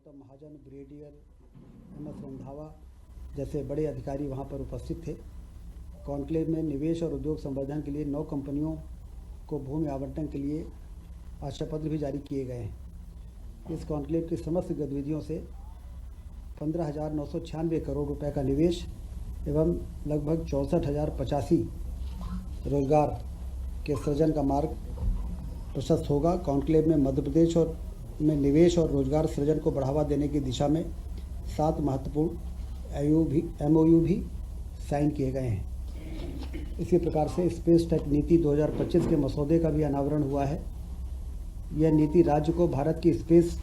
गौतम महाजन, brigadier MS Randhawa जैसे बड़े अधिकारी वहां पर उपस्थित थे। कॉन्क्लेव में निवेश और उद्योग संवर्धन के लिए 9 कंपनियों को भूमि आवंटन के लिए आशयपत्र भी जारी किए गए हैं। इस कॉन्क्लेव की समस्त गतिविधियों से 15,996 करोड़ रुपए का निवेश एवं लगभग 64,085 रोजगार के सृजन का मार्ग प्रशस्त होगा। कॉन्क्लेव में मध्य प्रदेश में निवेश और रोजगार सृजन को बढ़ावा देने की दिशा में 7 महत्वपूर्ण MOU भी साइन किए गए हैं। इसी प्रकार से स्पेस टेक नीति 2025 के मसौदे का भी अनावरण हुआ है। यह नीति राज्य को भारत की स्पेस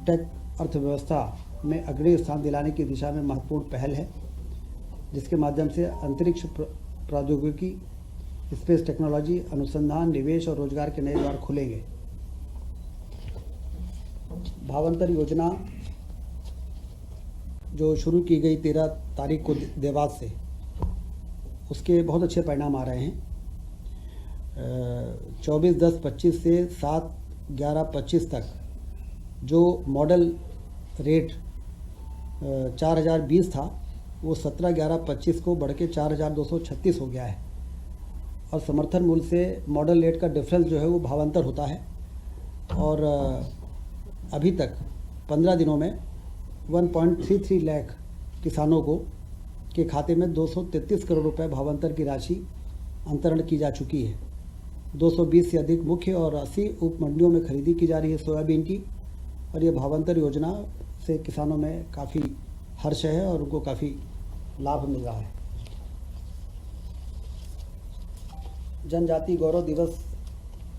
टेक अर्थव्यवस्था में अग्रणी स्थान दिलाने की दिशा में महत्वपूर्ण पहल है, जिसके माध्यम से अंतरिक्ष प्रौद्योगिकी, स्पेस टेक्नोलॉजी, अनुसंधान, निवेश और रोजगार के नए द्वार खुलेंगे। भावांतर योजना जो शुरू की गई 13 तारीख को देवास से, उसके बहुत अच्छे परिणाम आ रहे हैं। 24/10/25 से 7/11/25 तक जो मॉडल रेट 4,020 था, वो 17/11/25 को बढ़ के 4,236 हो गया है। और समर्थन मूल्य से मॉडल रेट का डिफरेंस जो है वो भावांतर होता है। और अभी तक 15 दिनों में 1.33 लाख किसानों को के खाते में 233 करोड़ रुपए भावांतर की राशि अंतरण की जा चुकी है। 220 से अधिक मुख्य और 80 उप मंडियों में खरीदी की जा रही है सोयाबीन की। और ये भावांतर योजना से किसानों में काफ़ी हर्ष है और उनको काफ़ी लाभ मिल रहा है। जनजाति गौरव दिवस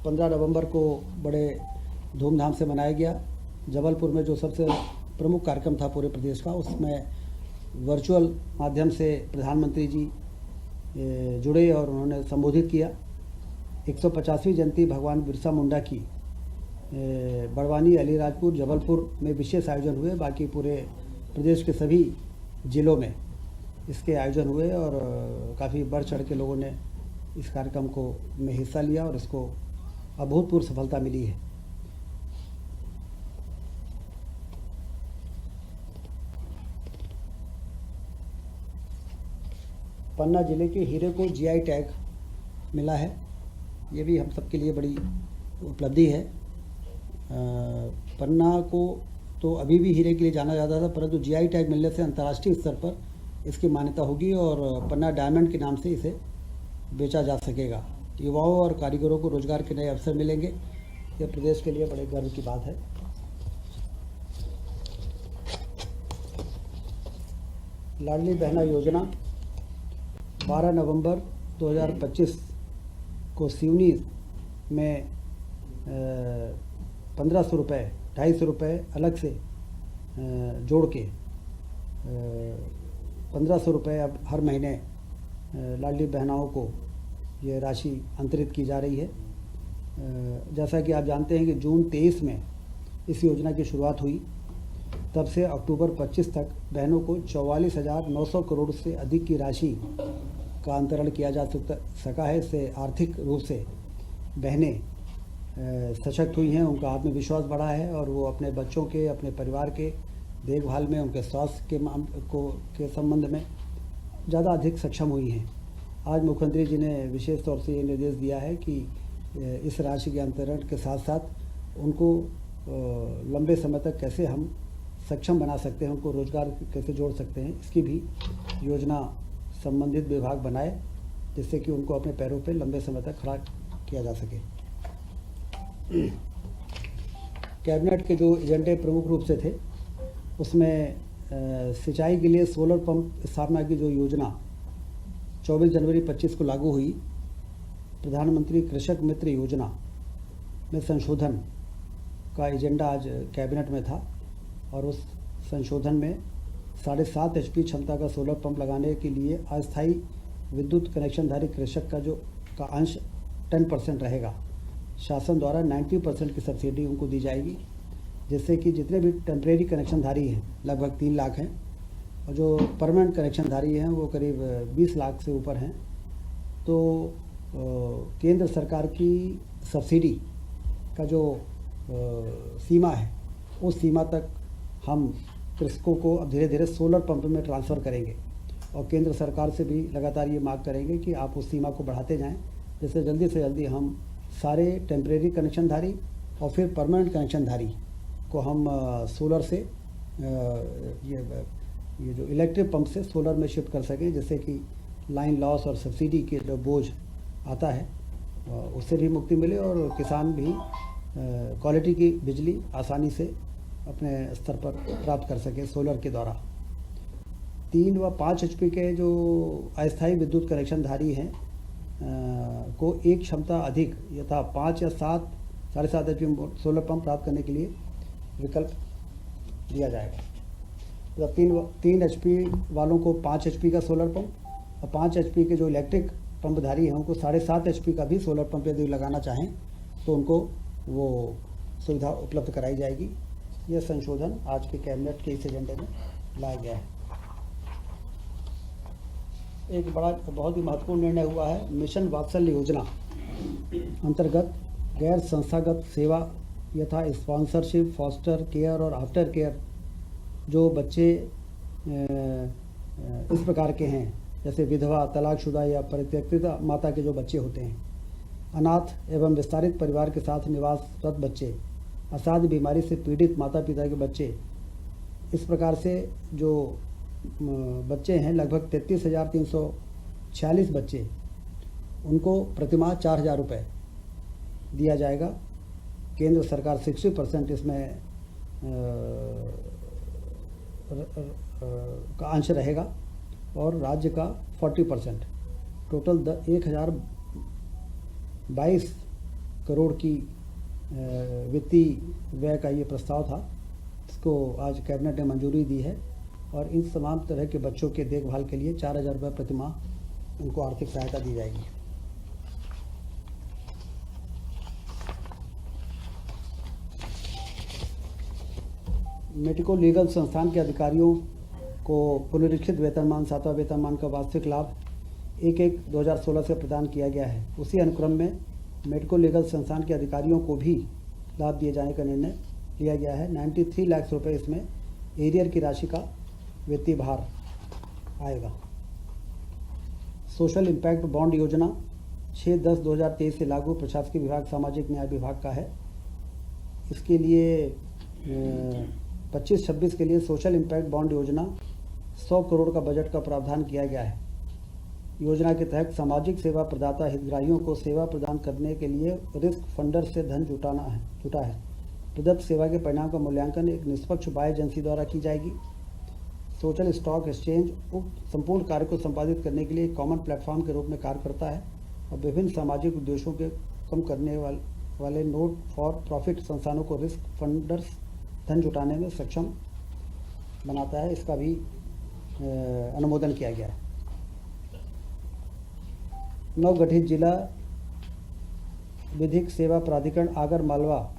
15 नवंबर को बड़े धूमधाम से मनाया गया। जबलपुर में जो सबसे प्रमुख कार्यक्रम था पूरे प्रदेश का, उसमें वर्चुअल माध्यम से प्रधानमंत्री जी जुड़े और उन्होंने संबोधित किया। 150वीं जयंती भगवान बिरसा मुंडा की बड़वानी, अलीराजपुर, जबलपुर में विशेष आयोजन हुए। बाकी पूरे प्रदेश के सभी जिलों में इसके आयोजन हुए और काफ़ी बढ़ चढ़ के लोगों ने इस कार्यक्रम को में हिस्सा लिया और इसको अभूतपूर्व सफलता मिली है। पन्ना जिले के हीरे को GI टैग मिला है। ये भी हम सबके लिए बड़ी उपलब्धि है। पन्ना को तो अभी भी हीरे के लिए जाना जाता था, परंतु GI टैग मिलने से अंतर्राष्ट्रीय स्तर पर इसकी मान्यता होगी और पन्ना डायमंड के नाम से इसे बेचा जा सकेगा। युवाओं और कारीगरों को रोजगार के नए अवसर मिलेंगे। यह प्रदेश के लिए बड़े गर्व की बात है। लाडली बहना योजना 12 नवंबर 2025 को सिवनी में 1,500 रुपये, 250 रुपये अलग से जोड़ के 1,500 रुपये अब हर महीने लाडली बहनाओं को ये राशि अंतरित की जा रही है। जैसा कि आप जानते हैं कि जून 23 में इस योजना की शुरुआत हुई, तब से अक्टूबर 25 तक बहनों को 44,900 करोड़ से अधिक की राशि का अंतरण किया जा सका है। इससे आर्थिक रूप से बहनें सशक्त हुई हैं, उनका आत्मविश्वास बढ़ा है और वो अपने बच्चों के, अपने परिवार के देखभाल में, उनके स्वास्थ्य के संबंध में ज़्यादा अधिक सक्षम हुई हैं। आज मुख्यमंत्री जी ने विशेष तौर से ये निर्देश दिया है कि इस राशि के अंतरण के साथ साथ उनको लंबे समय तक कैसे हम सक्षम बना सकते हैं, उनको रोजगार कैसे जोड़ सकते हैं, इसकी भी योजना संबंधित विभाग बनाए, जिससे कि उनको अपने पैरों पे लंबे समय तक खड़ा किया जा सके। कैबिनेट के जो एजेंडे प्रमुख रूप से थे, उसमें सिंचाई के लिए सोलर पंप स्थापना की जो योजना 24 जनवरी 25 को लागू हुई, प्रधानमंत्री कृषक मित्र योजना में संशोधन का एजेंडा आज कैबिनेट में था और उस संशोधन में 7.5 HP क्षमता का सोलर पंप लगाने के लिए अस्थायी विद्युत कनेक्शनधारी कृषक का अंश 10% रहेगा। शासन द्वारा 90% की सब्सिडी उनको दी जाएगी, जिससे कि जितने भी टेम्परेरी कनेक्शनधारी हैं, लगभग 3 लाख हैं, और जो परमानेंट कनेक्शनधारी हैं वो करीब 20 लाख से ऊपर हैं। तो केंद्र सरकार की सब्सिडी का जो सीमा है, उस सीमा तक हम कृषकों को अब धीरे धीरे सोलर पंप में ट्रांसफ़र करेंगे और केंद्र सरकार से भी लगातार ये मांग करेंगे कि आप उस सीमा को बढ़ाते जाएं, जिससे जल्दी से जल्दी हम सारे टेम्परेरी कनेक्शनधारी और फिर परमानेंट कनेक्शनधारी को हम सोलर से ये जो इलेक्ट्रिक पंप से सोलर में शिफ्ट कर सकें, जिससे कि लाइन लॉस और सब्सिडी के जो बोझ आता है उससे भी मुक्ति मिले और किसान भी क्वालिटी की बिजली आसानी से अपने स्तर पर प्राप्त कर सके सोलर के द्वारा। 3 व 5 HP के जो अस्थायी विद्युत कनेक्शनधारी हैं को एक क्षमता अधिक यथा 5 या 7 7.5 HP सोलर पंप प्राप्त करने के लिए विकल्प दिया जाएगा। मतलब 3 HP वालों को 5 HP का सोलर पंप और 5 HP के जो इलेक्ट्रिक पंपधारी हैं उनको 7.5 HP का भी सोलर पंप यदि लगाना चाहें तो उनको वो सुविधा उपलब्ध कराई जाएगी। यह संशोधन आज के कैबिनेट के इस एजेंडे में लाया गया है। एक बड़ा बहुत ही महत्वपूर्ण निर्णय हुआ है। मिशन वात्सल्य योजना अंतर्गत गैर संस्थागत सेवा यथा स्पॉन्सरशिप, फॉस्टर केयर और आफ्टर केयर जो बच्चे इस प्रकार के हैं, जैसे विधवा, तलाकशुदा या परित्यक्ता माता के जो बच्चे होते हैं, अनाथ एवं विस्तारित परिवार के साथ निवासरत बच्चे, असाध्य बीमारी से पीड़ित माता पिता के बच्चे, इस प्रकार से जो बच्चे हैं लगभग 33,346 बच्चे, उनको प्रतिमाह 4,000 रुपये दिया जाएगा। केंद्र सरकार 60% इसमें का अंश रहेगा और राज्य का 40%। टोटल 1,022 करोड़ की वित्तीय व्यय का ये प्रस्ताव था। इसको आज कैबिनेट ने मंजूरी दी है और इन तमाम तरह के बच्चों के देखभाल के लिए 4,000 रुपये प्रतिमाह उनको आर्थिक सहायता दी जाएगी। मेडिको लीगल संस्थान के अधिकारियों को पुनरीक्षित वेतनमान 7वां वेतनमान का वास्तविक लाभ 1/1/2016 से प्रदान किया गया है। उसी अनुक्रम में मेडिको लीगल संस्थान के अधिकारियों को भी लाभ दिए जाने का निर्णय लिया गया है। 93 लाख रुपये इसमें एरियर की राशि का वित्तीय भार आएगा। सोशल इम्पैक्ट बॉन्ड योजना 6/10/2023 से लागू प्रशासकीय विभाग सामाजिक न्याय विभाग का है। इसके लिए 25-26 के लिए सोशल इम्पैक्ट बॉन्ड योजना 100 करोड़ का बजट का प्रावधान किया गया है। योजना के तहत सामाजिक सेवा प्रदाता हितग्राहियों को सेवा प्रदान करने के लिए रिस्क फंडर से धन जुटा है। प्रदत्त सेवा के परिणाम का मूल्यांकन एक निष्पक्ष बाह्य एजेंसी द्वारा की जाएगी। सोशल स्टॉक एक्सचेंज उक्त संपूर्ण कार्य को संपादित करने के लिए एक कॉमन प्लेटफॉर्म के रूप में कार्य करता है और विभिन्न सामाजिक उद्देश्यों के कम करने वाले नोट फॉर प्रॉफिट संस्थानों को रिस्क फंडर्स धन जुटाने में सक्षम बनाता है। इसका भी अनुमोदन किया गया है। नवगठित जिला विधिक सेवा प्राधिकरण आगर मालवा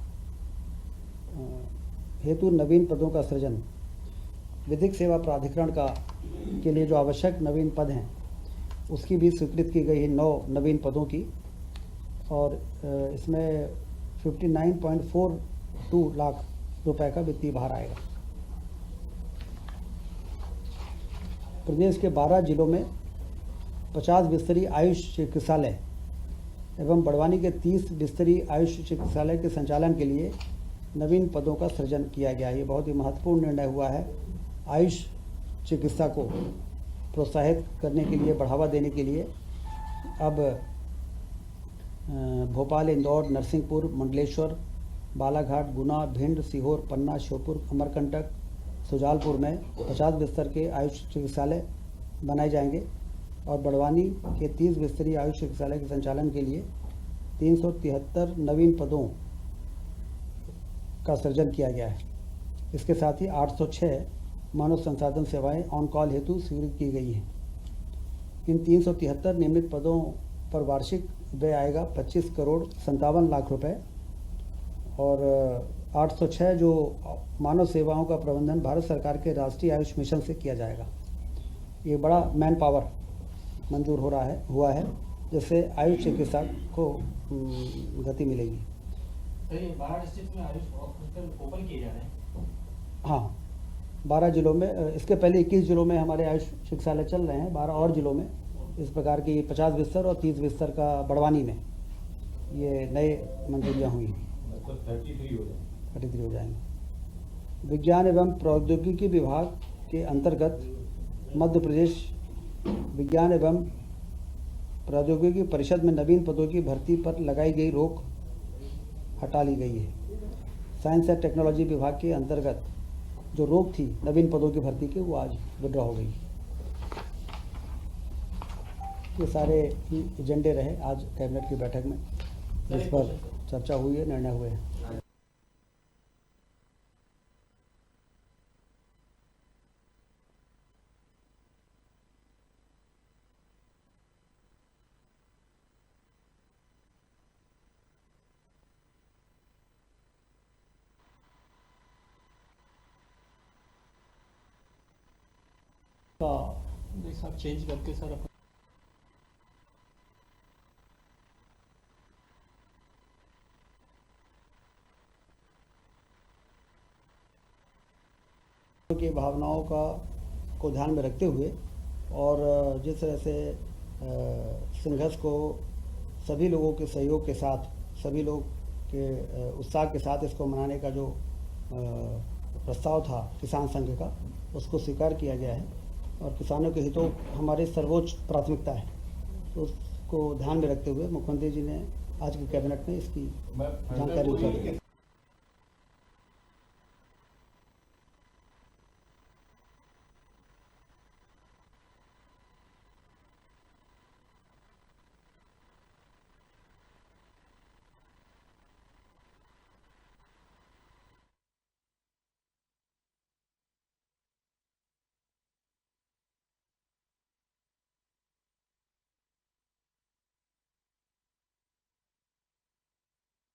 हेतु नवीन पदों का सृजन। विधिक सेवा प्राधिकरण के लिए जो आवश्यक नवीन पद हैं उसकी भी स्वीकृत की गई है 9 नवीन पदों की और इसमें 59.42 लाख रुपए का वित्तीय भार आएगा। प्रदेश के 12 जिलों में 50 बिस्तरी आयुष चिकित्सालय एवं बड़वानी के 30 बिस्तरी आयुष चिकित्सालय के संचालन के लिए नवीन पदों का सृजन किया गया। ये बहुत ही महत्वपूर्ण निर्णय हुआ है। आयुष चिकित्सा को प्रोत्साहित करने के लिए, बढ़ावा देने के लिए अब भोपाल, इंदौर, नरसिंहपुर, मंडलेश्वर, बालाघाट, गुना, भिंड, सीहोर, पन्ना, श्योपुर, अमरकंटक, सुजालपुर में 50 बिस्तर के आयुष चिकित्सालय बनाए जाएंगे और बड़वानी के 30 बिस्तरी आयुष चिकित्सालय के संचालन के लिए 373 नवीन पदों का सृजन किया गया है। इसके साथ ही 806 मानव संसाधन सेवाएं ऑन कॉल हेतु स्वीकृत की गई हैं। इन 373 नियमित पदों पर वार्षिक व्यय आएगा 25 करोड़ 57 लाख रुपए और 806 जो मानव सेवाओं का प्रबंधन भारत सरकार के राष्ट्रीय आयुष मिशन से किया जाएगा। ये बड़ा मैन पावर मंजूर हुआ है जिससे आयुष चिकित्सा को गति मिलेगी। तो ये 12 डिस्ट्रिक्ट में आयुष हॉस्पिटल ओपन किए जा रहे हैं? हाँ, 12 जिलों में, इसके पहले 21 जिलों में हमारे आयुष चिकित्सालय चल रहे हैं। 12 और जिलों में इस प्रकार की 50 बिस्तर और 30 बिस्तर का बड़वानी में ये नए मंजूरियाँ हुई हैं। मतलब 33 हो जाएंगे। विज्ञान एवं प्रौद्योगिकी विभाग के अंतर्गत मध्य प्रदेश विज्ञान एवं प्रौद्योगिकी परिषद में नवीन पदों की भर्ती पर लगाई गई रोक हटा ली गई है। साइंस एंड टेक्नोलॉजी विभाग के अंतर्गत जो रोक थी नवीन पदों की भर्ती की, वो आज विड्रॉ हो गई। ये सारे ही एजेंडे रहे आज कैबिनेट की बैठक में, जिस पर चर्चा हुई है, निर्णय हुए हैं। सब चेंज करके सर की भावनाओं को ध्यान में रखते हुए और जिस तरह से संघर्ष को सभी लोगों के सहयोग के साथ, सभी लोग के उत्साह के साथ इसको मनाने का जो प्रस्ताव था किसान संघ का, उसको स्वीकार किया गया है और किसानों के हितों हमारी सर्वोच्च प्राथमिकता है। तो उसको ध्यान में रखते हुए मुख्यमंत्री जी ने आज के कैबिनेट में इसकी जानकारी दी।